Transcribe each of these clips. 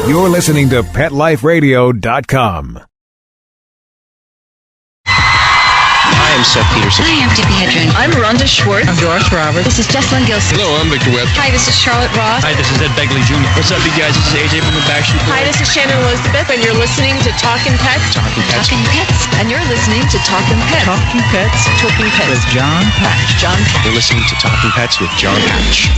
You're listening to PetLifeRadio.com. I am Seth Peterson. Hi, I'm Debbie Hedren. I'm Rhonda Schwartz. I'm Doris Roberts. This is Jessalyn Gilson. Hello, I'm Victor Webb. Hi, this is Charlotte Ross. Hi, this is Ed Begley Jr. What's up, you guys? This is AJ from the Backstreet Boys. Hi, this is Shannon Elizabeth, and you're listening to Talkin' Pets. Talkin' Pets. Talkin' Pets. And you're listening to Talkin' Pets. Talking Pets. Talking Pets. With Jon Patch. Jon Patch. You're listening to Talkin' Pets with Jon Patch.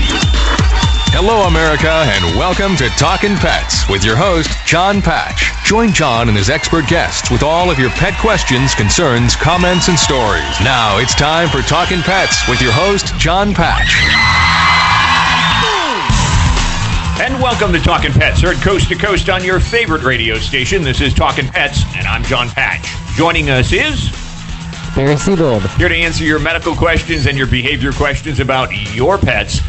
Hello, America, and welcome to Talkin' Pets with your host, Jon Patch. Join Jon and his expert guests with all of your pet questions, concerns, comments, and stories. Now it's time for Talkin' Pets with your host, Jon Patch. And welcome to Talkin' Pets, heard coast to coast on your favorite radio station. This is Talkin' Pets, and I'm Jon Patch. Joining us is Barry Seabold, here to answer your medical questions and your behavior questions about your pets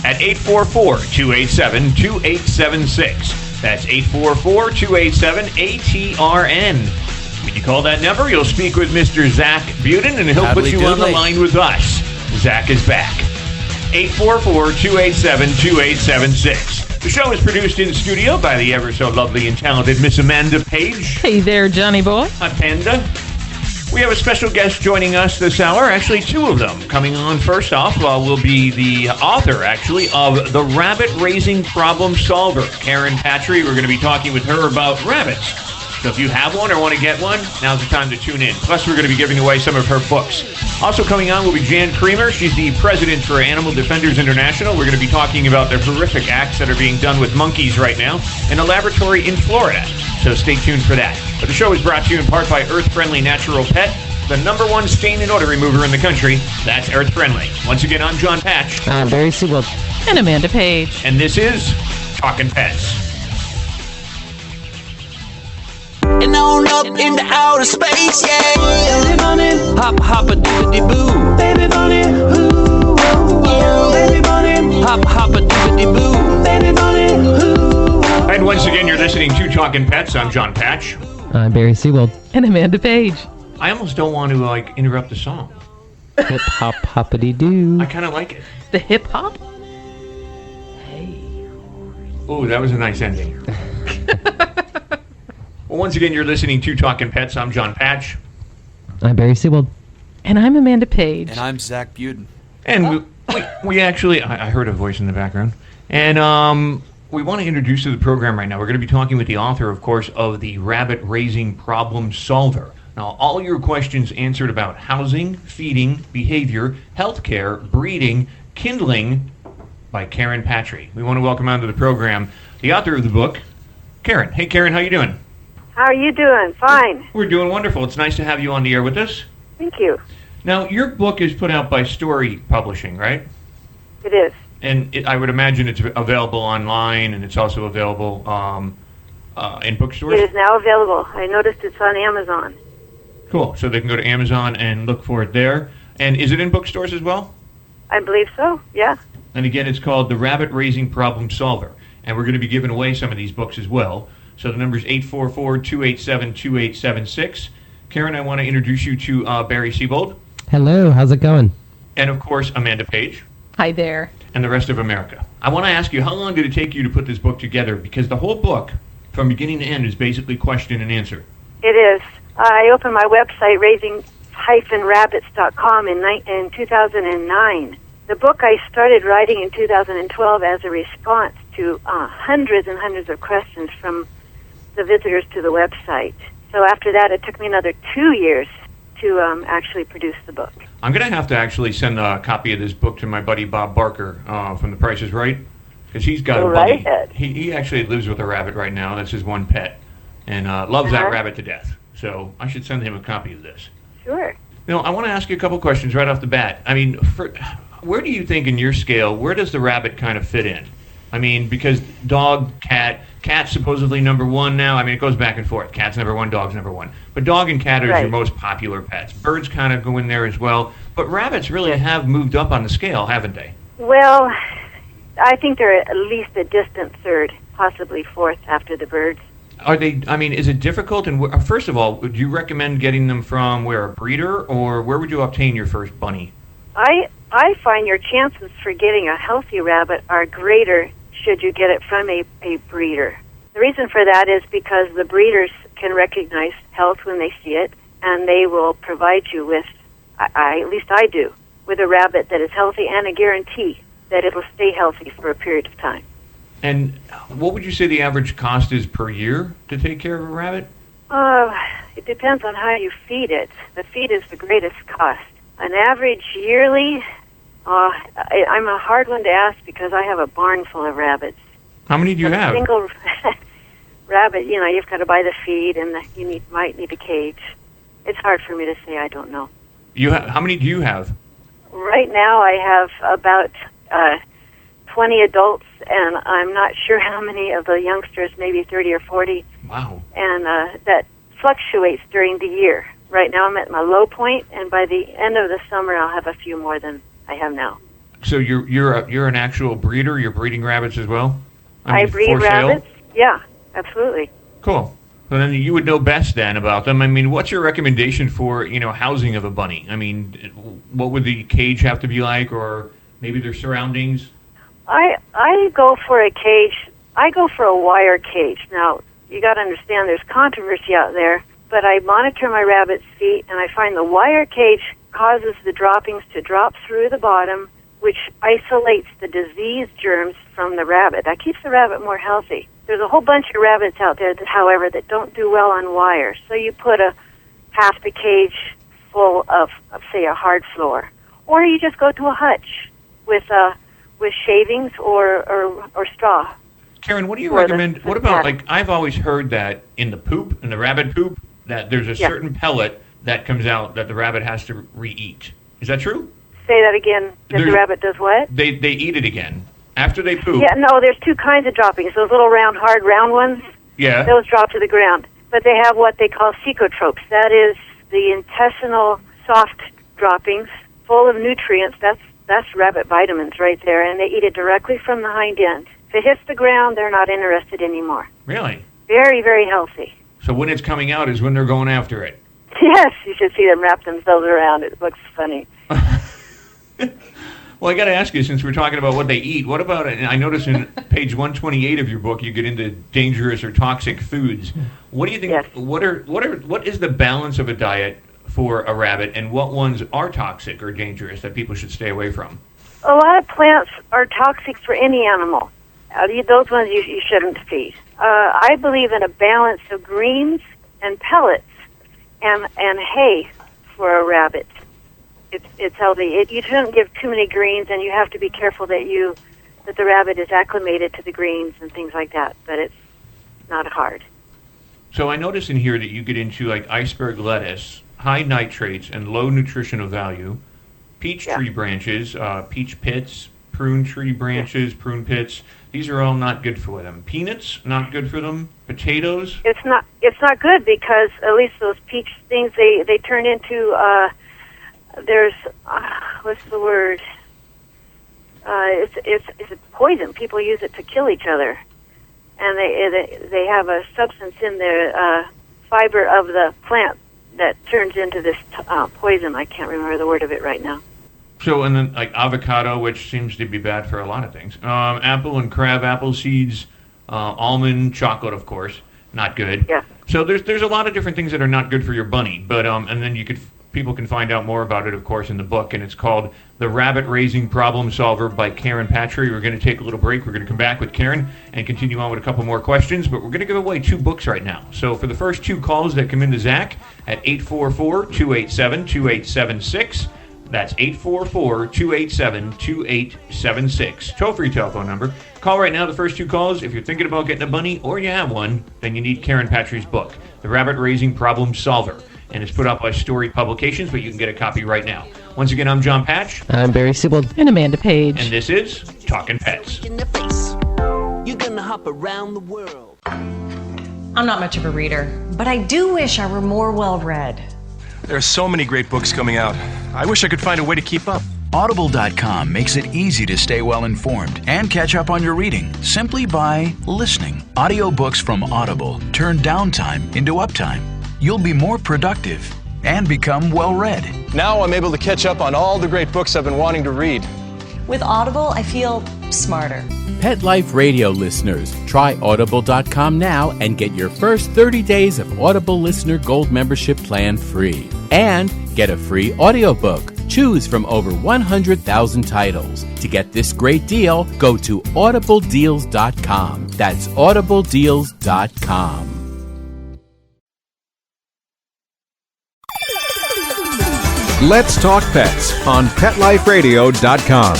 at 844-287-2876. That's 844-287-ATRN. When you call that number, you'll speak with Mr. Zach Buden, and he'll put you on the line with us. Zach is back. 844-287-2876. The show is produced in studio by the ever so lovely and talented Miss Amanda Page. Hey there, Johnny boy. Hi, Panda. We have a special guest joining us this hour, actually two of them. Coming on first off will be the author, actually, of The Rabbit Raising Problem Solver, Karen Patry. We're going to be talking with her about rabbits. So if you have one or want to get one, now's the time to tune in. Plus, we're going to be giving away some of her books. Also coming on will be Jan Creamer. She's the president for Animal Defenders International. We're going to be talking about the horrific acts that are being done with monkeys right now in a laboratory in Florida. So stay tuned for that. But the show is brought to you in part by Earth Friendly Natural Pet, the #1 stain and odor remover in the country. That's Earth Friendly. Once again, I'm Jon Patch. Barry Seabold. And Amanda Page. And this is Talkin' Pets. And on up into outer space, yeah. Baby bunny, hop, hop a doody boo. Baby bunny, ooh, oh, oh. Baby bunny, hop, hop a doody boo. Baby bunny, ooh, oh. And once again, you're listening to Talkin' Pets. I'm Jon Patch. I'm Barry Seabold. And Amanda Page. I almost don't want to interrupt the song. Hip hop hoppity doo. I kind of like it. The hip hop? Oh, that was a nice ending. Well, once again, you're listening to Talkin' Pets. I'm Jon Patch. I'm Barry Seabold. And I'm Amanda Page. And I'm Zach Buden. And we actually, I heard a voice in the background. And we want to introduce you to the program right now. We're going to be talking with the author, of course, of The Rabbit Raising Problem Solver. Now, all your questions answered about housing, feeding, behavior, healthcare, breeding, kindling by Karen Patry. We want to welcome onto the program the author of the book, Karen. Hey, Karen, how you doing? How are you doing? Fine. We're doing wonderful. It's nice to have you on the air with us. Thank you. Now, your book is put out by Story Publishing, right? It is. And I would imagine it's available online, and it's also available in bookstores? It is now available. I noticed it's on Amazon. Cool. So they can go to Amazon and look for it there. And is it in bookstores as well? I believe so, yeah. And again, it's called The Rabbit Raising Problem Solver. And we're going to be giving away some of these books as well. So the number is 844-287-2876. Karen, I want to introduce you to Barry Seabold. Hello, how's it going? And, of course, Amanda Page. Hi there. And the rest of America. I want to ask you, how long did it take you to put this book together? Because the whole book, from beginning to end, is basically question and answer. It is. I opened my website, raising-rabbits.com, in 2009. The book I started writing in 2012 as a response to hundreds and hundreds of questions from the visitors to the website. So after that, it took me another 2 years to actually produce the book. I'm going to have to actually send a copy of this book to my buddy Bob Barker from The Price is Right, because he's got a buddy. He actually lives with a rabbit right now. That's his one pet, and loves that rabbit to death. So I should send him a copy of this. Sure. You know, I want to ask you a couple questions right off the bat. I mean, where do you think in your scale, where does the rabbit kind of fit in? I mean, because dog, cat's supposedly number one now. I mean, it goes back and forth. Cat's number one, dog's number one. But dog and cat are your most popular pets. Birds kind of go in there as well. But rabbits really have moved up on the scale, haven't they? Well, I think they're at least a distant third, possibly fourth after the birds. Are they? I mean, is it difficult? And first of all, would you recommend getting them from a breeder, or where would you obtain your first bunny? I find your chances for getting a healthy rabbit are greater should you get it from a breeder. The reason for that is because the breeders can recognize health when they see it, and they will provide you with, at least I do, with a rabbit that is healthy and a guarantee that it will stay healthy for a period of time. And what would you say the average cost is per year to take care of a rabbit? It depends on how you feed it. The feed is the greatest cost. An average yearly, I'm a hard one to ask because I have a barn full of rabbits. How many do you have? A single rabbit, you've got to buy the feed, and you might need a cage. It's hard for me to say. I don't know. How many do you have? Right now, I have about 20 adults, and I'm not sure how many of the youngsters, maybe 30 or 40. Wow. And that fluctuates during the year. Right now, I'm at my low point, and by the end of the summer, I'll have a few more than I have now. So you're an actual breeder? You're breeding rabbits as well? I breed rabbits. Yeah, absolutely. Cool. So then you would know best then about them. I mean, what's your recommendation for, housing of a bunny? I mean, what would the cage have to be like, or maybe their surroundings? I go for a cage. I go for a wire cage. Now, you got to understand there's controversy out there, but I monitor my rabbit's feet, and I find the wire cage causes the droppings to drop through the bottom, which isolates the disease germs from the rabbit. That keeps the rabbit more healthy. There's a whole bunch of rabbits out there, however, that don't do well on wire. So you put half the cage full of, say, a hard floor, or you just go to a hutch with shavings or straw. Karen, what do you recommend? What about, I've always heard that in the rabbit poop, that there's a certain pellet that comes out that the rabbit has to re-eat. Is that true? Say that again. That the rabbit does what? They eat it again after they poop. Yeah, no, there's two kinds of droppings. Those little hard round ones. Yeah. Those drop to the ground. But they have what they call cecotropes. That is the intestinal soft droppings full of nutrients. That's rabbit vitamins right there, and they eat it directly from the hind end. If it hits the ground, they're not interested anymore. Really? Very, very healthy. So when it's coming out is when they're going after it? Yes, you should see them wrap themselves around. It looks funny. Well, I got to ask you, since we're talking about what they eat, what about, I notice in page 128 of your book, you get into dangerous or toxic foods. What do you think, yes. what is the balance of a diet for a rabbit, and what ones are toxic or dangerous that people should stay away from? A lot of plants are toxic for any animal. Those ones you shouldn't feed. I believe in a balance of greens and pellets and hay for a rabbit. It's healthy. You shouldn't give too many greens, and you have to be careful that the rabbit is acclimated to the greens and things like that. But it's not hard. So I notice in here that you get into like iceberg lettuce, high nitrates and low nutritional value, peach tree branches, peach pits, prune tree branches, prune pits. These are all not good for them. Peanuts, not good for them. Potatoes. It's not good because at least those peach things they turn into. There's what's the word? It's a poison. People use it to kill each other, and they have a substance in the fiber of the plant that turns into this poison. I can't remember the word of it right now. So, and then like avocado, which seems to be bad for a lot of things. Apple and crab apple seeds, almond, chocolate, of course, not good. Yeah. So there's a lot of different things that are not good for your bunny. But and then people can find out more about it, of course, in the book, and it's called The Rabbit Raising Problem Solver by Karen Patry. We're going to take a little break. We're going to come back with Karen and continue on with a couple more questions, but we're going to give away 2 books right now. So for the first 2 calls that come into Zach at 844-287-2876, that's 844-287-2876. Toll-free telephone number. Call right now, the first 2 calls. If you're thinking about getting a bunny or you have one, then you need Karen Patry's book, The Rabbit Raising Problem Solver. And it's put out by Story Publications, but you can get a copy right now. Once again, I'm Jon Patch. I'm Barry Siebold. And Amanda Page. And this is Talkin' Pets. In the face. You're gonna hop around the world. I'm not much of a reader, but I do wish I were more well-read. There are so many great books coming out. I wish I could find a way to keep up. Audible.com makes it easy to stay well informed and catch up on your reading simply by listening. Audiobooks from Audible turn downtime into uptime. You'll be more productive and become well-read. Now I'm able to catch up on all the great books I've been wanting to read. With Audible, I feel smarter. Pet Life Radio listeners, try Audible.com now and get your first 30 days of Audible Listener Gold membership plan free. And get a free audiobook. Choose from over 100,000 titles. To get this great deal, go to audibledeals.com. That's audibledeals.com. Let's Talk Pets on PetLifeRadio.com.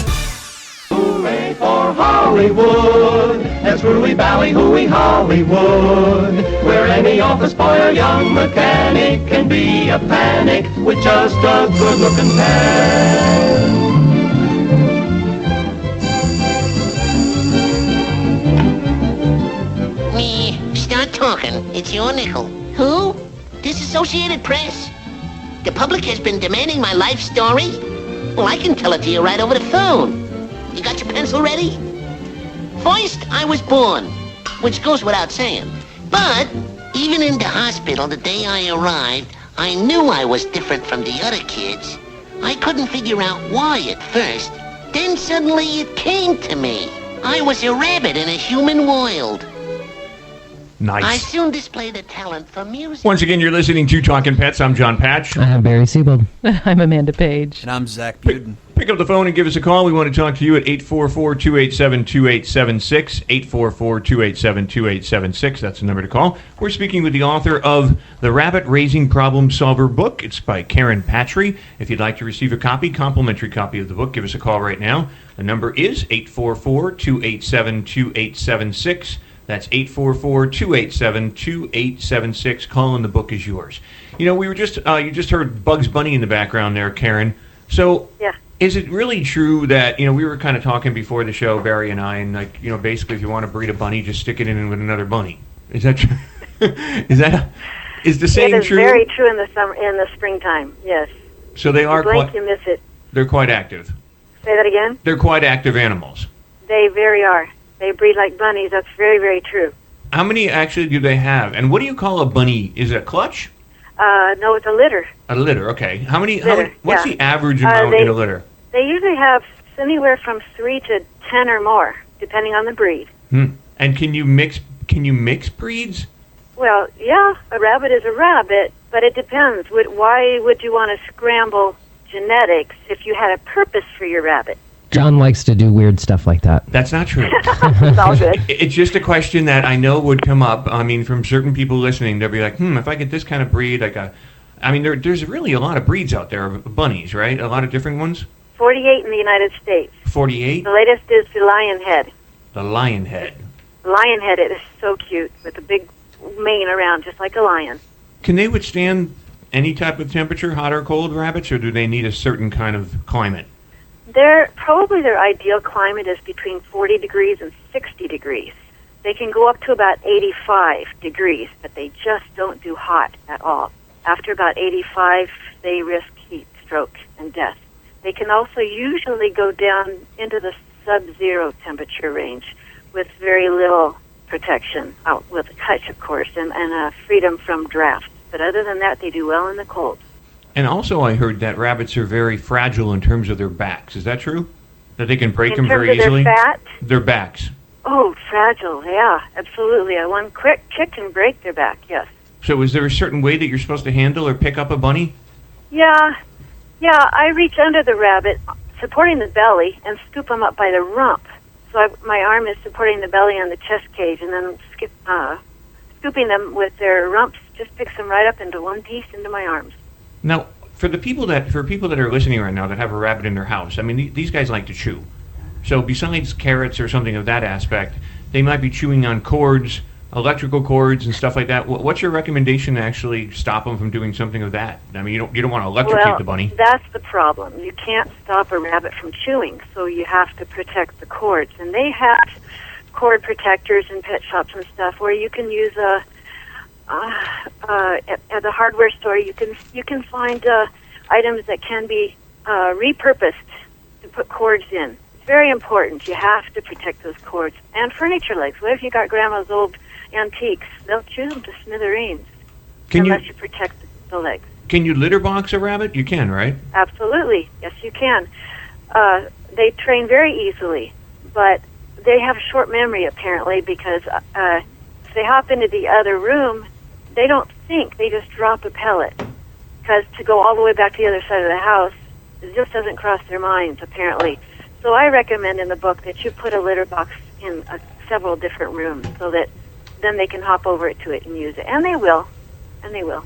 Hooray for Hollywood! That's Hooey Valley, Hooey Hollywood, where any office boy or young mechanic can be a panic with just a good-looking pet. Start talking. It's your nickel. Who? Disassociated Press. The public has been demanding my life story? Well, I can tell it to you right over the phone. You got your pencil ready? First, I was born, which goes without saying. But even in the hospital the day I arrived, I knew I was different from the other kids. I couldn't figure out why at first. Then suddenly it came to me. I was a rabbit in a human world. Nice. I soon displayed a talent for music. Once again, you're listening to Talkin' Pets. I'm Jon Patch. I'm Barry Siebold. I'm Amanda Page. And I'm Zach Buden. Pick up the phone and give us a call. We want to talk to you at 844-287-2876, 844-287-2876. That's the number to call. We're speaking with the author of The Rabbit Raising Problem Solver book. It's by Karen Patry. If you'd like to receive a copy, complimentary copy of the book, give us a call right now. The number is 844-287-2876. That's 844-287-2876. Call and the book is yours. You know, we were just you just heard Bugs Bunny in the background there, Karen. So, yeah. Is it really true that, you know, we were kind of talking before the show, Barry and I, and like, you know, basically if you want to breed a bunny, just stick it in with another bunny. Is that true? Is the saying true? It is very true in the summer, in the springtime. Yes. So they are blink, you miss it. They're quite active. Say that again. They're quite active animals. They very are. They breed like bunnies. That's very, very true. How many actually do they have? And what do you call a bunny? Is it a clutch? No, it's a litter. A litter, okay. How many? Yeah. What's the average amount in a litter? They usually have anywhere from 3 to 10 or more, depending on the breed. And can you mix breeds? Well, yeah, a rabbit is a rabbit, but it depends. Why would you want to scramble genetics if you had a purpose for your rabbit? John likes to do weird stuff like that. That's not true. It's all good. It's just a question that I know would come up. I mean, from certain people listening, they'll be like, if I get this kind of breed, there's really a lot of breeds out there of bunnies, right? A lot of different ones? 48 in the United States. 48? The latest is the lionhead. The lionhead. The lionhead, it is so cute, with a big mane around, just like a lion. Can they withstand any type of temperature, hot or cold rabbits, or do they need a certain kind of climate? Their ideal climate is between 40 degrees and 60 degrees. They can go up to about 85 degrees, but they just don't do hot at all. After about 85, they risk heat stroke and death. They can also usually go down into the sub-zero temperature range with very little protection, with a touch, of course, and freedom from drafts. But other than that, they do well in the cold. And also I heard that rabbits are very fragile in terms of their backs. Is that true? That they can break them very easily? In terms of their fat? Their backs. Oh, fragile, yeah, absolutely. One quick kick can break their back, yes. So is there a certain way that you're supposed to handle or pick up a bunny? Yeah, I reach under the rabbit, supporting the belly, and scoop them up by the rump. So my arm is supporting the belly on the chest cage, and then scooping them with their rumps just picks them right up into one piece into my arms. Now, for people that are listening right now that have a rabbit in their house, I mean, these guys like to chew. So besides carrots or something of that aspect, they might be chewing on cords, electrical cords, and stuff like that. What's your recommendation to actually stop them from doing something of that? I mean, you don't want to electrocute the bunny. That's the problem. You can't stop a rabbit from chewing, so you have to protect the cords. And they have cord protectors in pet shops and stuff where you can use at the hardware store, you can find items that can be repurposed to put cords in. It's very important. You have to protect those cords. And furniture legs. What if you got grandma's old antiques? They'll chew them to smithereens unless you protect the legs. Can you litter box a rabbit? You can, right? Absolutely. Yes, you can. They train very easily, but they have a short memory, apparently, because if they hop into the other room, they don't think. They just drop a pellet. Because to go all the way back to the other side of the house, it just doesn't cross their minds, apparently. So I recommend in the book that you put a litter box in several different rooms so that then they can hop over to it and use it. And they will. And they will.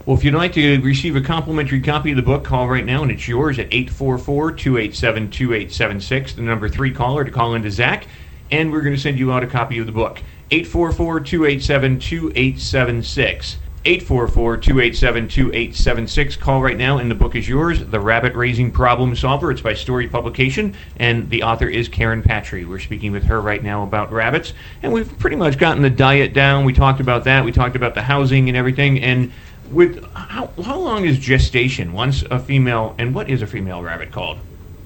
Well, if you'd like to receive a complimentary copy of the book, call right now, and it's yours at 844-287-2876, the number 3 caller to call into Zach, and we're going to send you out a copy of the book. 844-287-2876. 844-287-2876. Call right now, and the book is yours, The Rabbit Raising Problem Solver. It's by Story Publication, and the author is Karen Patry. We're speaking with her right now about rabbits, and we've pretty much gotten the diet down. We talked about that. We talked about the housing and everything, and with how long is gestation once a female, and what is a female rabbit called?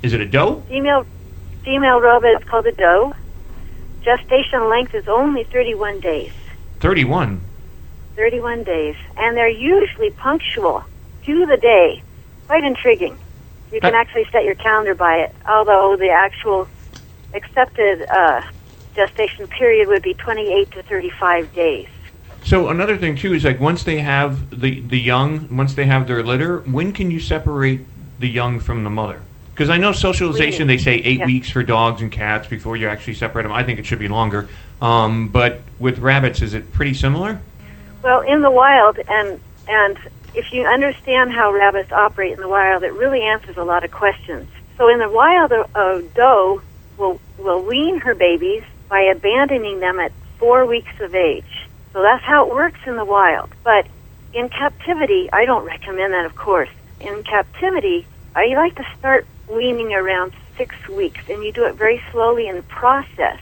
Is it a doe? Female rabbit is called a doe. Gestation length is only 31 days. 31? 31 days. And they're usually punctual to the day. Quite intriguing. You can actually set your calendar by it, although the actual accepted gestation period would be 28 to 35 days. So another thing, too, is like once they have the young, once they have their litter, when can you separate the young from the mother? Because I know socialization, they say 8 weeks for dogs and cats before you actually separate them. I think it should be longer. But with rabbits, is it pretty similar? Well, in the wild, and if you understand how rabbits operate in the wild, it really answers a lot of questions. So in the wild, a doe will wean her babies by abandoning them at 4 weeks of age. So that's how it works in the wild. But in captivity, I don't recommend that, of course. In captivity, I like to start weaning around 6 weeks, and you do it very slowly in the process.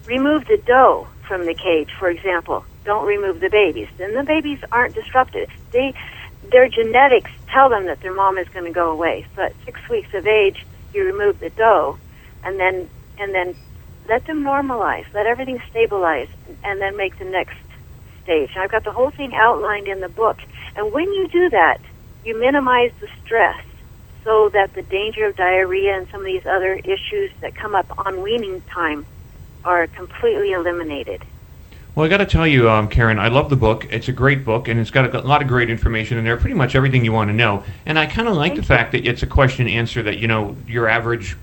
Remove the doe from the cage, for example. Don't remove the babies. Then the babies aren't disrupted. Their genetics tell them that their mom is going to go away. So at 6 weeks of age, you remove the doe, and then let them normalize, let everything stabilize, and then make the next stage. And I've got the whole thing outlined in the book. And when you do that, you minimize the stress so that the danger of diarrhea and some of these other issues that come up on weaning time are completely eliminated. Well, I got to tell you, Karen, I love the book. It's a great book, and it's got a lot of great information in there, pretty much everything you want to know. And I kind of like the fact that it's a question answer that, your average,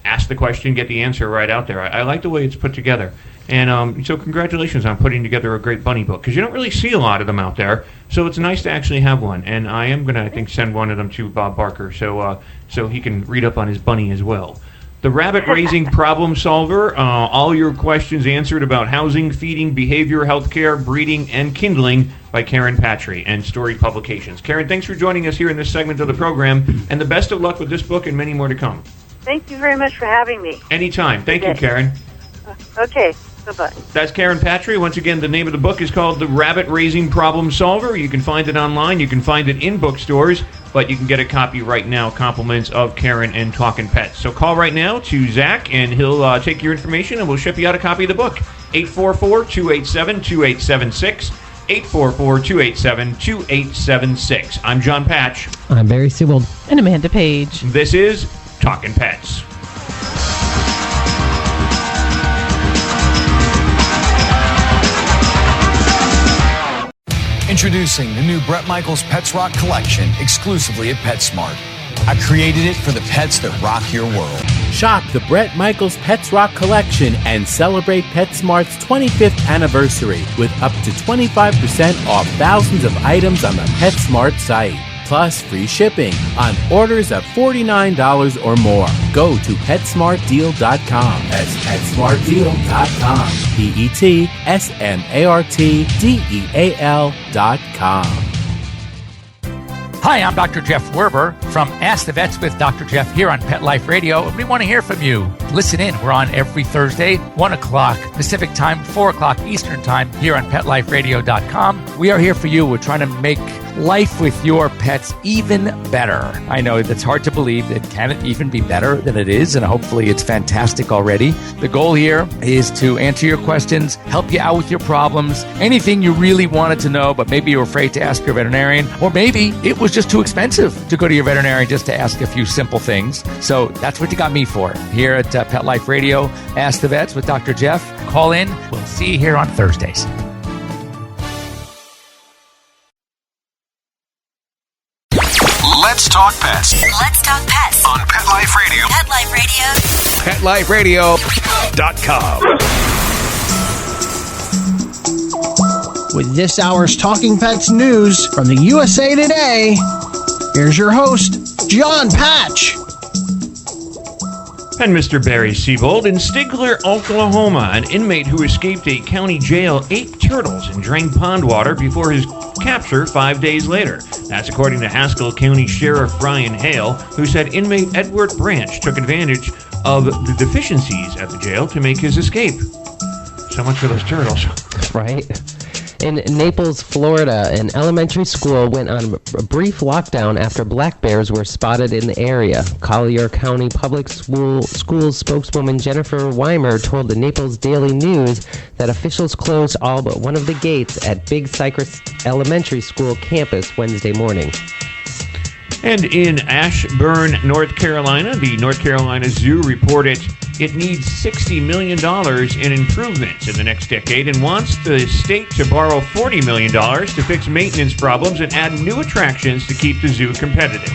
ask the question, get the answer right out there. I like the way it's put together. And so congratulations on putting together a great bunny book, because you don't really see a lot of them out there. So it's nice to actually have one. And I am going to, I think, send one of them to Bob Barker so he can read up on his bunny as well. The Rabbit Raising Problem Solver, all your questions answered about housing, feeding, behavior, healthcare, breeding, and kindling by Karen Patry and Story Publications. Karen, thanks for joining us here in this segment of the program, and the best of luck with this book and many more to come. Thank you very much for having me. Anytime. Thank you, Karen. Okay. Bye-bye. That's Karen Patry. Once again, the name of the book is called The Rabbit Raising Problem Solver. You can find it online. You can find it in bookstores, but you can get a copy right now, compliments of Karen and Talkin' Pets. So call right now to Zach, and he'll take your information, and we'll ship you out a copy of the book. 844-287-2876. 844-287-2876. I'm Jon Patch. I'm Barry Seabold. And Amanda Page. This is Talkin' Pets. Introducing the new Bret Michaels Pets Rock collection exclusively at PetSmart. I created it for the pets that rock your world. Shop the Bret Michaels Pets Rock collection and celebrate PetSmart's 25th anniversary with up to 25% off thousands of items on the PetSmart site. Plus free shipping on orders of $49 or more. Go to PetSmartDeal.com. That's PetSmartDeal.com. PetSmartDeal.com. Hi, I'm Dr. Jeff Werber from Ask the Vets with Dr. Jeff here on Pet Life Radio. We want to hear from you. Listen in. We're on every Thursday, 1 o'clock Pacific time, 4 o'clock Eastern time here on PetLifeRadio.com. We are here for you. We're trying to make life with your pets even better. I know that's hard to believe. It can it even be better than it is, and hopefully it's fantastic already. The goal here is to answer your questions, help you out with your problems, anything you really wanted to know, but maybe you're afraid to ask your veterinarian, or maybe it was just too expensive to go to your veterinarian just to ask a few simple things. So that's what you got me for here at Pet Life Radio. Ask the Vets with Dr. Jeff. Call in. We'll see you here on Thursdays. Let's talk pets. Let's talk pets On Pet Life Radio. Pet Life Radio. PetLifeRadio.com. With this hour's Talking Pets news from the USA Today, here's your host, Jon Patch. And Mr. Barry Siebold. In Stigler, Oklahoma, an inmate who escaped a county jail ate turtles and drank pond water before his capture 5 days later. That's according to Haskell County Sheriff Brian Hale, who said inmate Edward Branch took advantage of the deficiencies at the jail to make his escape. So much for those turtles. Right. In Naples, Florida, an elementary school went on a brief lockdown after black bears were spotted in the area. Collier County Public Schools spokeswoman Jennifer Weimer told the Naples Daily News that officials closed all but one of the gates at Big Cypress Elementary School campus Wednesday morning. And in Ashburn, North Carolina, the North Carolina Zoo reported it needs $60 million in improvements in the next decade and wants the state to borrow $40 million to fix maintenance problems and add new attractions to keep the zoo competitive.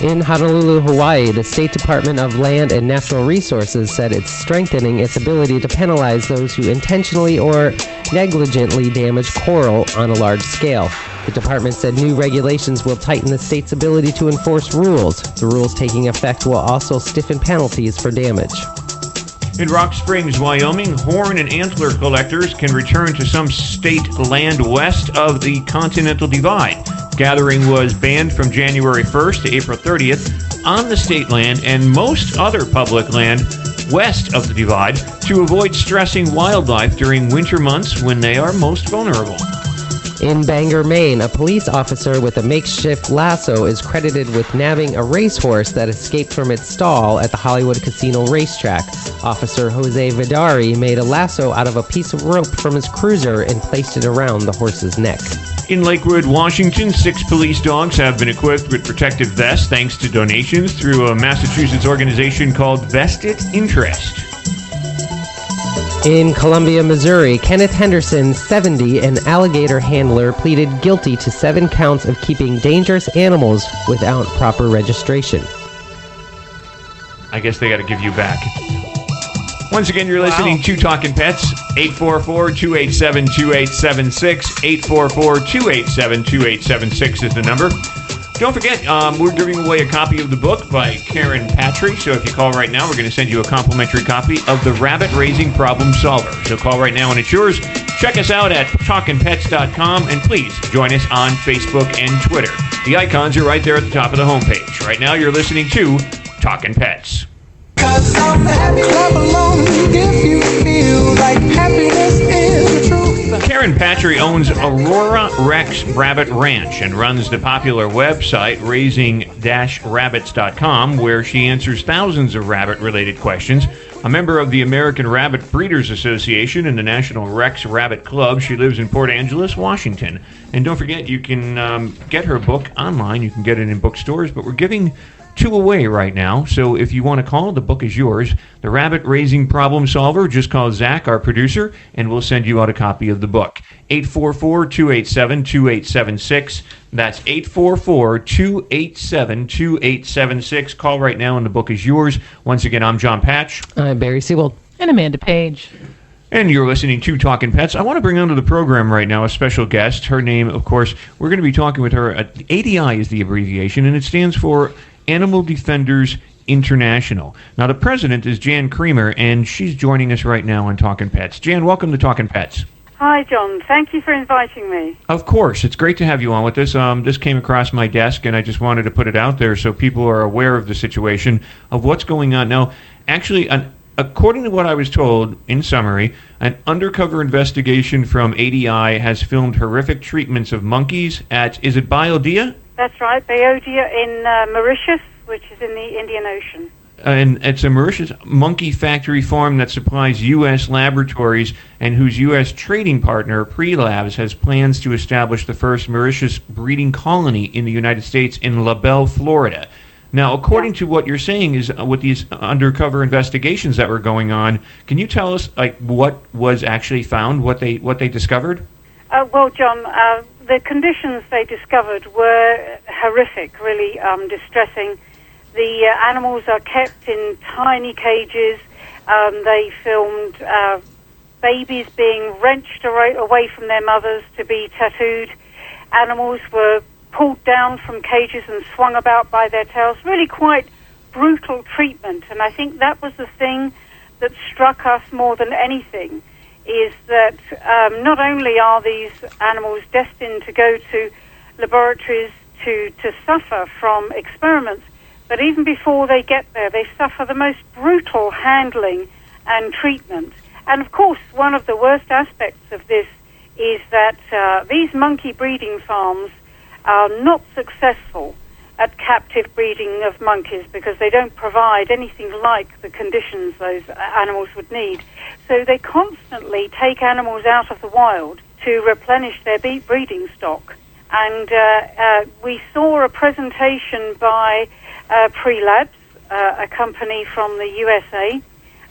In Honolulu, Hawaii, the State Department of Land and Natural Resources said it's strengthening its ability to penalize those who intentionally or negligently damage coral on a large scale. The department said new regulations will tighten the state's ability to enforce rules. The rules taking effect will also stiffen penalties for damage. In Rock Springs, Wyoming, horn and antler collectors can return to some state land west of the Continental Divide. Gathering was banned from January 1st to April 30th on the state land and most other public land west of the divide to avoid stressing wildlife during winter months when they are most vulnerable. In Bangor, Maine, a police officer with a makeshift lasso is credited with nabbing a racehorse that escaped from its stall at the Hollywood Casino racetrack. Officer Jose Vidari made a lasso out of a piece of rope from his cruiser and placed it around the horse's neck. In Lakewood, Washington, 6 police dogs have been equipped with protective vests thanks to donations through a Massachusetts organization called Vested Interest. In Columbia, Missouri, Kenneth Henderson, 70, an alligator handler, pleaded guilty to 7 counts of keeping dangerous animals without proper registration. I guess they got to give you back. Once again, you're listening to Talkin' Pets. 844-287-2876. 844-287-2876 is the number. Don't forget, we're giving away a copy of the book by Karen Patry. So if you call right now, we're going to send you a complimentary copy of The Rabbit Raising Problem Solver. So call right now and it's yours. Check us out at talkinpets.com and please join us on Facebook and Twitter. The icons are right there at the top of the homepage. Right now, you're listening to Talkin' Pets. Cause I'm happy, clap along if you feel like happiness is the truth. Karen Patry owns Aurora Rex Rabbit Ranch and runs the popular website raising-rabbits.com, where she answers thousands of rabbit-related questions. A member of the American Rabbit Breeders Association and the National Rex Rabbit Club, she lives in Port Angeles, Washington. And don't forget, you can get her book online. You can get it in bookstores, but we're giving 2 away right now. So if you want to call, the book is yours. The Rabbit Raising Problem Solver. Just call Zach, our producer, and we'll send you out a copy of the book. 844-287-2876. That's 844-287-2876. Call right now, and the book is yours. Once again, I'm Jon Patch. I'm Barry Siebold. And Amanda Page. And you're listening to Talkin' Pets. I want to bring onto the program right now a special guest. Her name, of course, we're going to be talking with her. ADI is the abbreviation, and it stands for Animal Defenders International. Now, the president is Jan Creamer, and she's joining us right now on Talkin' Pets. Jan, welcome to Talkin' Pets. Hi, John. Thank you for inviting me. Of course. It's great to have you on with us. This came across my desk, and I just wanted to put it out there so people are aware of the situation, of what's going on. Now, actually, According to what I was told, in summary, an undercover investigation from ADI has filmed horrific treatments of monkeys at, is it Biodia? That's right, Biodia in Mauritius, which is in the Indian Ocean. And it's a Mauritius monkey factory farm that supplies U.S. laboratories and whose U.S. trading partner, Prelabs, has plans to establish the first Mauritius breeding colony in the United States in La Belle, Florida. Now, according to what you're saying, is with these undercover investigations that were going on, can you tell us what was actually found, what they discovered? Well, John, the conditions they discovered were horrific, really distressing. The animals are kept in tiny cages. They filmed babies being wrenched away from their mothers to be tattooed. Animals were pulled down from cages and swung about by their tails. Really quite brutal treatment. And I think that was the thing that struck us more than anything, is that not only are these animals destined to go to laboratories to suffer from experiments, but even before they get there, they suffer the most brutal handling and treatment. And of course, one of the worst aspects of this is that these monkey breeding farms are not successful at captive breeding of monkeys because they don't provide anything like the conditions those animals would need. So they constantly take animals out of the wild to replenish their breeding stock. And we saw a presentation by Prelabs, a company from the USA,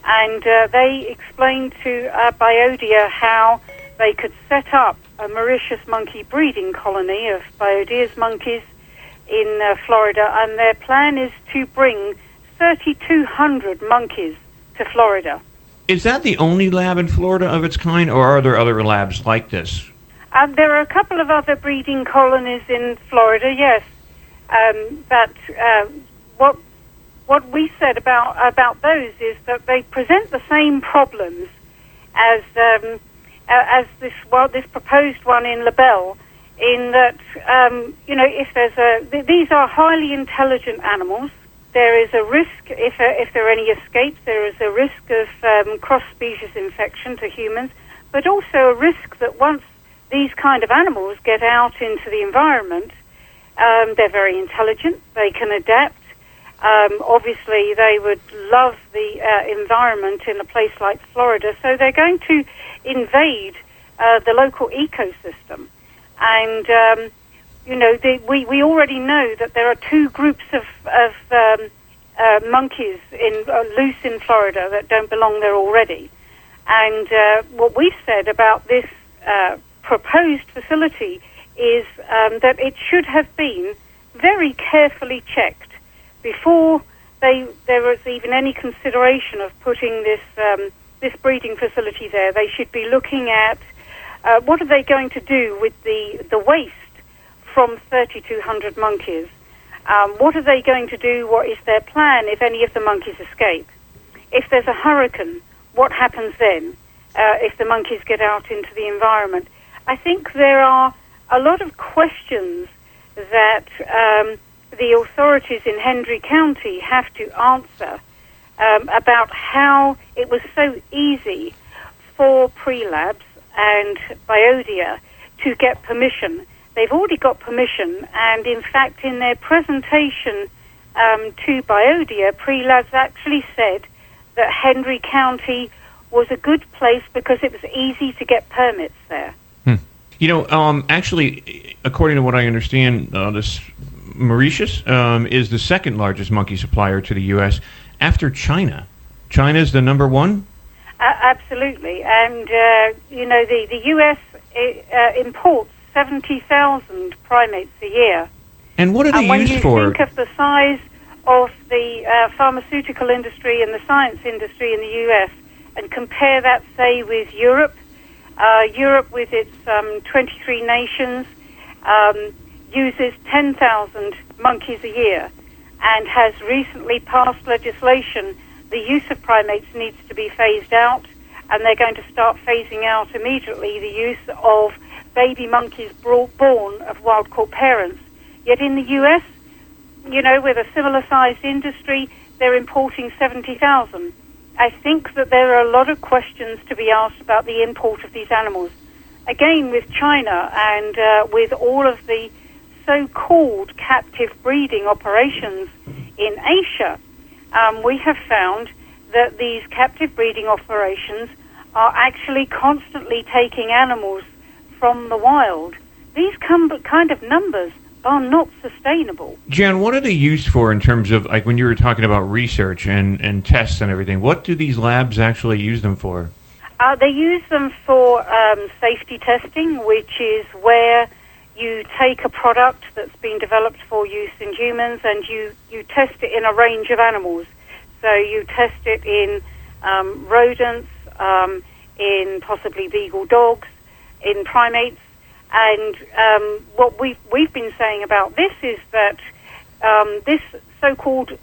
and they explained to Biodia how they could set up a Mauritius monkey breeding colony of Biodia's monkeys in Florida, and their plan is to bring 3,200 monkeys to Florida. Is that the only lab in Florida of its kind, or are there other labs like this? There are a couple of other breeding colonies in Florida, yes. But what we said about those is that they present the same problems as this proposed one in La Belle, in that if there's these are highly intelligent animals. There is a risk if there are any escapes. There is a risk of cross-species infection to humans, but also a risk that once these kind of animals get out into the environment, they're very intelligent. They can adapt. Obviously, they would love the environment in a place like Florida, so they're going to invade the local ecosystem. And, we already know that there are two groups of monkeys loose in Florida that don't belong there already. And what we've said about this proposed facility is that it should have been very carefully checked before there was even any consideration of putting this breeding facility there. They should be looking at what are they going to do with the waste from 3,200 monkeys. What are they going to do? What is their plan if any of the monkeys escape? If there's a hurricane, what happens then if the monkeys get out into the environment? I think there are a lot of questions that the authorities in Hendry County have to answer about how it was so easy for Prelabs and Biodia to get permission. They've already got permission, and in fact, in their presentation to Biodia, Prelabs actually said that Hendry County was a good place because it was easy to get permits there. Actually, according to what I understand, this Mauritius is the second largest monkey supplier to the U.S. after China. China's the number one? Absolutely. And, the U.S. imports 70,000 primates a year. And what are they used for? When you think of the size of the pharmaceutical industry and the science industry in the U.S. and compare that, say, with Europe, Europe with its 23 nations uses 10,000 monkeys a year and has recently passed legislation. The use of primates needs to be phased out, and they're going to start phasing out immediately the use of baby monkeys born of wild-caught parents. Yet in the U.S., with a similar-sized industry, they're importing 70,000. I think that there are a lot of questions to be asked about the import of these animals. Again, with China and with all of the so-called captive breeding operations in Asia, we have found that these captive breeding operations are actually constantly taking animals from the wild. These kind of numbers are not sustainable. Jan, what are they used for in terms of, like, when you were talking about research and tests and everything? What do these labs actually use them for? They use them for safety testing, which is where you take a product that's been developed for use in humans and you test it in a range of animals. So you test it in rodents, in possibly beagle dogs, in primates. And what we've been saying about this is that this so-called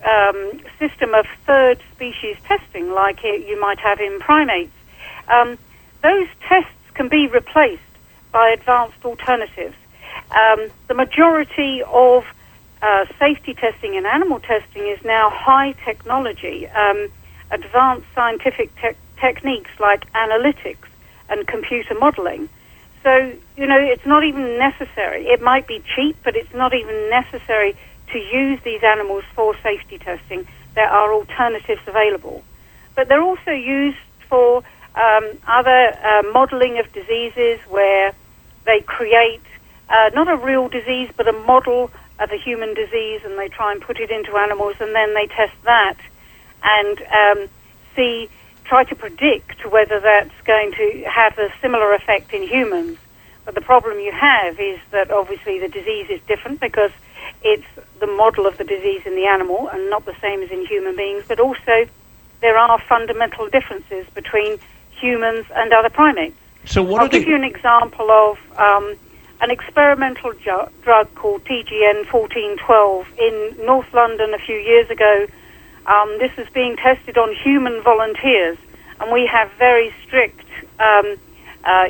system of third species testing, like you might have in primates, those tests can be replaced by advanced alternatives. The majority of safety testing and animal testing is now high technology, advanced scientific techniques like analytics and computer modeling. So, it's not even necessary. It might be cheap, but it's not even necessary to use these animals for safety testing. There are alternatives available. But they're also used for other modeling of diseases where they create not a real disease, but a model of a human disease, and they try and put it into animals, and then they test that and try to predict whether that's going to have a similar effect in humans. But the problem you have is that obviously the disease is different because it's the model of the disease in the animal and not the same as in human beings, but also there are fundamental differences between humans and other primates. So I'll give you an example of an experimental drug called TGN-1412 in North London a few years ago. This is being tested on human volunteers, and we have very strict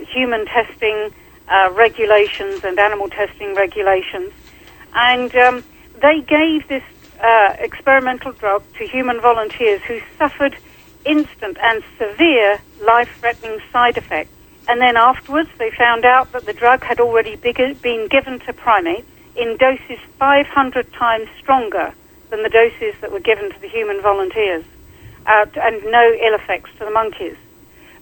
human testing regulations and animal testing regulations. And they gave this experimental drug to human volunteers who suffered instant and severe life-threatening side effects. And then afterwards, they found out that the drug had already been given to primates in doses 500 times stronger than the doses that were given to the human volunteers, and no ill effects to the monkeys.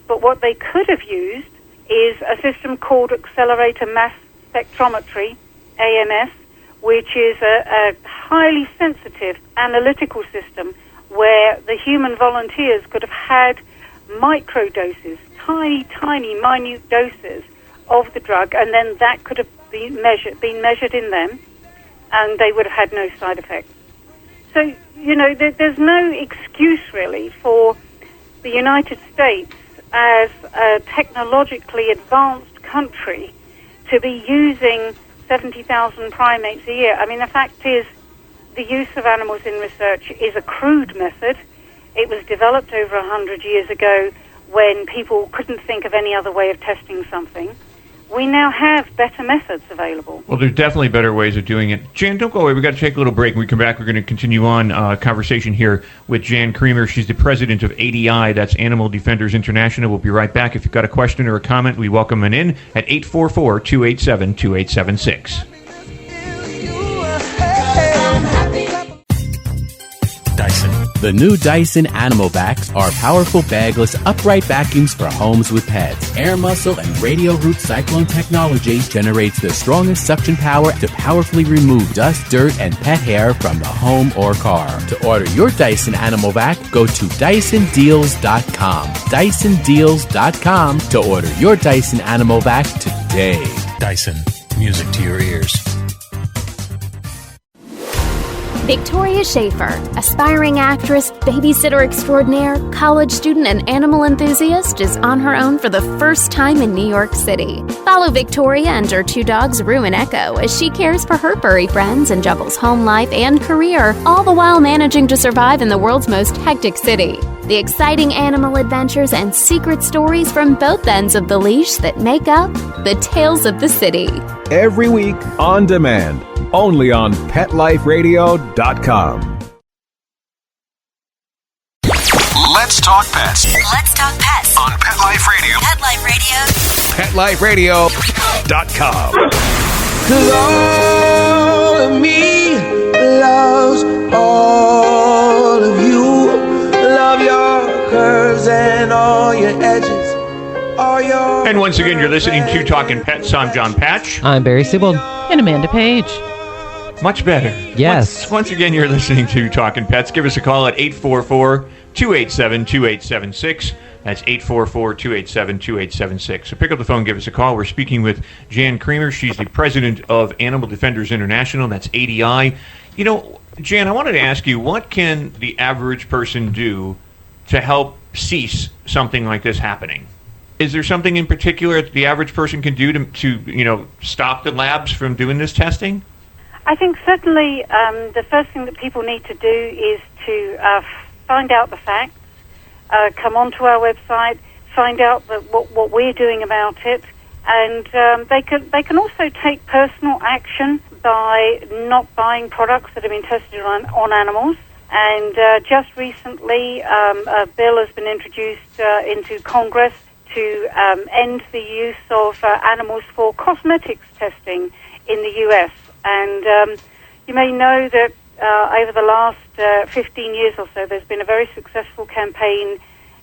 But what they could have used is a system called accelerator mass spectrometry, AMS, which is a highly sensitive analytical system where the human volunteers could have had micro doses, tiny, minute doses of the drug, and then that could have been measured in them, and they would have had no side effects. So, there's no excuse really for the United States as a technologically advanced country to be using 70,000 primates a year. I mean, the fact is the use of animals in research is a crude method. It was developed over 100 years ago when people couldn't think of any other way of testing something. We now have better methods available. Well, there's definitely better ways of doing it. Jan, don't go away. We've got to take a little break. When we come back, we're going to continue on conversation here with Jan Creamer. She's the president of ADI. That's Animal Defenders International. We'll be right back. If you've got a question or a comment, we welcome it in at 844-287-2876. Dyson. The new Dyson Animal Vacs are powerful bagless upright vacuums for homes with pets. Air muscle and radio root cyclone technology generates the strongest suction power to powerfully remove dust, dirt, and pet hair from the home or car. To order your Dyson Animal Vac, go to DysonDeals.com. DysonDeals.com to order your Dyson Animal Vac today. Dyson. Music to your ears. Victoria Schaefer, aspiring actress, babysitter extraordinaire, college student, and animal enthusiast, is on her own for the first time in New York City. Follow Victoria and her two dogs, Rue and Echo, as she cares for her furry friends and juggles home life and career, all the while managing to survive in the world's most hectic city. The exciting animal adventures and secret stories from both ends of the leash that make up the Tales of the City. Every week on demand, only on PetLifeRadio.com. Let's talk pets. Let's talk pets On Pet Life Radio. Pet Life PetLifeRadio.com. Radio. Cause all of me loves all of you. Love your curves and all your edges. All your And once again, you're listening to Talkin' Pets. I'm Jon Patch. I'm Barry Siebold. And Amanda Page. Much better. Yes. Once again, you're listening to Talkin' Pets. Give us a call at 844-287-2876. That's 844-287-2876. So pick up the phone, give us a call. We're speaking with Jan Creamer. She's the president of Animal Defenders International. That's ADI. You know, Jan, I wanted to ask you, what can the average person do to help cease something like this happening? Is there something in particular that the average person can do to stop the labs from doing this testing? I think certainly the first thing that people need to do is to find out the facts, come onto our website, find out what we're doing about it, and they can also take personal action by not buying products that have been tested on animals. And just recently, a bill has been introduced into Congress to end the use of animals for cosmetics testing in the U.S. And you may know that over the last 15 years or so, there's been a very successful campaign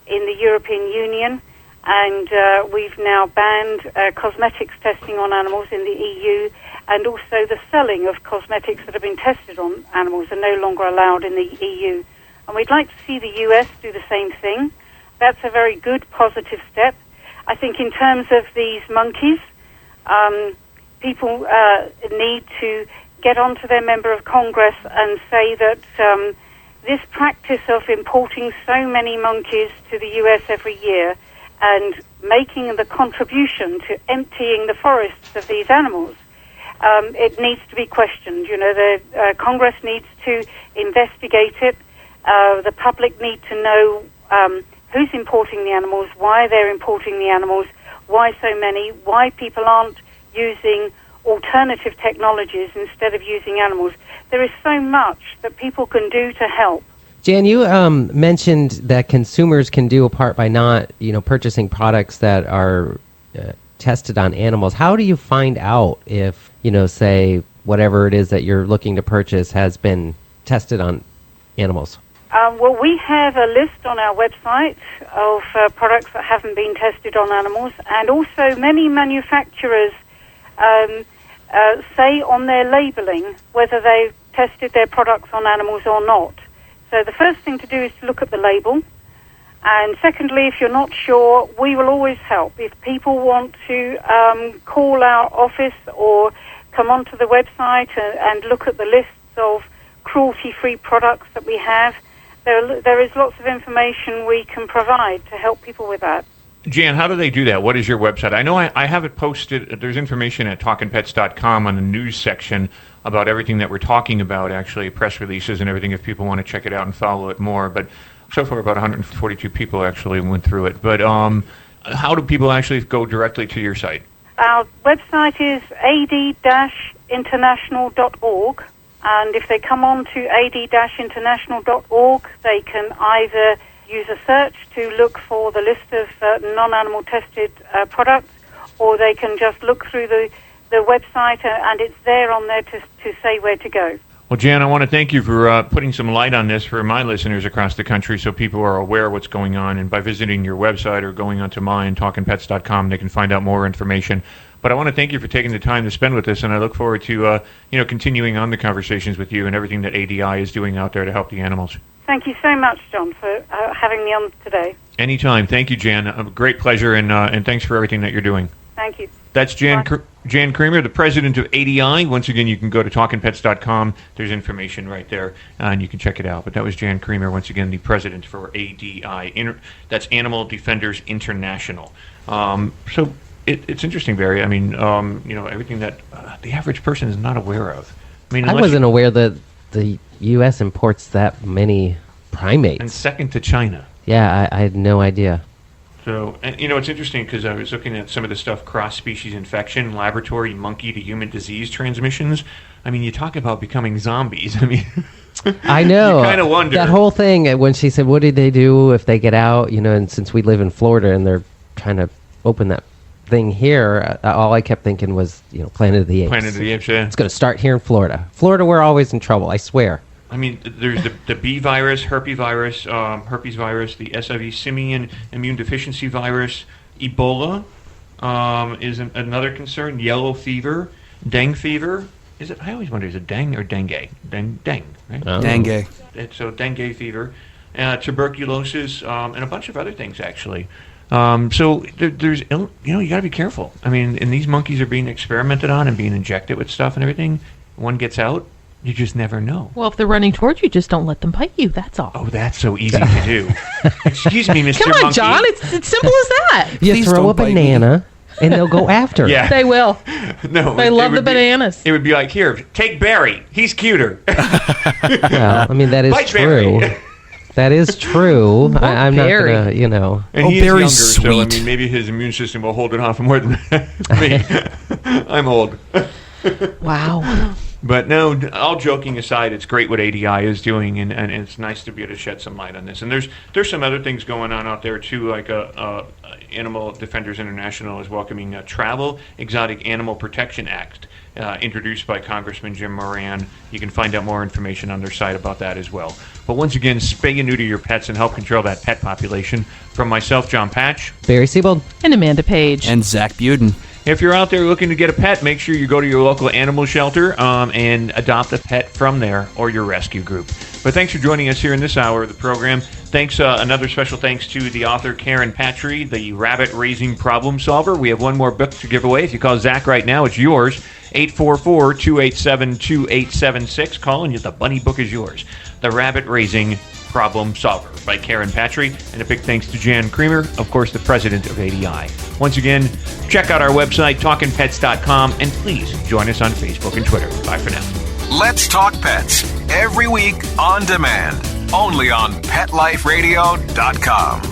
in the European Union, and we've now banned cosmetics testing on animals in the EU, and also the selling of cosmetics that have been tested on animals are no longer allowed in the EU. And we'd like to see the US do the same thing. That's a very good, positive step. I think in terms of these monkeys, people need to get onto their member of Congress and say that this practice of importing so many monkeys to the U.S. every year and making the contribution to emptying the forests of these animals, it needs to be questioned. You know, the Congress needs to investigate it. The public need to know who's importing the animals, why they're importing the animals, why so many, why people aren't using alternative technologies instead of using animals. There is so much that people can do to help. Jan, you mentioned that consumers can do a part by not, purchasing products that are tested on animals. How do you find out if, say, whatever it is that you're looking to purchase has been tested on animals? Well, we have a list on our website of products that haven't been tested on animals, and also many manufacturers say on their labeling whether they've tested their products on animals or not. So the first thing to do is to look at the label. And secondly, if you're not sure, we will always help. If people want to call our office or come onto the website and look at the lists of cruelty-free products that we have, there is lots of information we can provide to help people with that. Jan, how do they do that? What is your website? I know I have it posted. There's information at talkinpets.com on the news section about everything that we're talking about, actually, press releases and everything, if people want to check it out and follow it more. But so far, about 142 people actually went through it. But how do people actually go directly to your site? Our website is ad-international.org. And if they come on to ad-international.org, they can either use a search to look for the list of non-animal tested products, or they can just look through the website and it's there on there to say where to go. Well, Jan, I want to thank you for putting some light on this for my listeners across the country so people are aware of what's going on. And by visiting your website or going onto mine, talkinpets.com, they can find out more information. But I want to thank you for taking the time to spend with us, and I look forward to continuing on the conversations with you and everything that ADI is doing out there to help the animals. Thank you so much, John, for having me on today. Anytime. Thank you, Jan. A great pleasure, and thanks for everything that you're doing. Thank you. That's Jan Creamer, the president of ADI. Once again, you can go to talkinpets.com. There's information right there, and you can check it out. But that was Jan Creamer, once again, the president for ADI. That's Animal Defenders International. So it's interesting, Barry. I mean, everything that the average person is not aware of. I mean, I wasn't aware that the U.S. imports that many primates. And second to China. Yeah, I had no idea. So, and it's interesting because I was looking at some of the stuff, cross-species infection, laboratory monkey to human disease transmissions. I mean, you talk about becoming zombies. I mean, I know. You kind of wonder. That whole thing, when she said, what do they do if they get out? And since we live in Florida and they're trying to open that thing here, all I kept thinking was, Planet of the Apes. Planet of the Apes, yeah. It's going to start here in Florida. Florida, we're always in trouble, I swear. I mean, there's the B virus, herpes virus, the SIV simian immune deficiency virus, Ebola is another concern, yellow fever, dengue fever. Is it? I always wonder, is it dengue or dengue? Dengue, right? Oh. Dengue. So dengue fever, tuberculosis, and a bunch of other things, actually. So there's, you got to be careful. I mean, and these monkeys are being experimented on and being injected with stuff and everything. One gets out, you just never know. Well, if they're running towards you, just don't let them bite you. That's all. Oh, that's so easy to do. Excuse me, Mr. Come on, Monkey. John. It's simple as that. You throw a banana, and they'll go after it. Yeah. They will. No, they love the bananas. It would be like, here, take Barry. He's cuter. Well, I mean, that is Bite true. Barry. That is true. I'm not going to, And he is Barry's younger, sweet. so I mean, maybe his immune system will hold it off more than me. I'm old. Wow. But no, all joking aside, it's great what ADI is doing, and it's nice to be able to shed some light on this. And there's some other things going on out there too, like Animal Defenders International is welcoming a Travel Exotic Animal Protection Act introduced by Congressman Jim Moran. You can find out more information on their site about that as well. But once again, spay and neuter your pets and help control that pet population. From myself, Jon Patch, Barry Siebold, and Amanda Page, and Zach Buden. If you're out there looking to get a pet, make sure you go to your local animal shelter and adopt a pet from there or your rescue group. But thanks for joining us here in this hour of the program. Thanks, another special thanks to the author Karen Patry, the rabbit-raising problem solver. We have one more book to give away. If you call Zach right now, it's yours. 844-287-2876. Call and the bunny book is yours. The Rabbit-Raising Problem Solver by Karen Patry. And a big thanks to Jan Creamer, of course, the president of ADI. Once again, check out our website, talkinpets.com, and please join us on Facebook and Twitter. Bye for now. Let's Talk Pets, every week on demand, only on PetLifeRadio.com.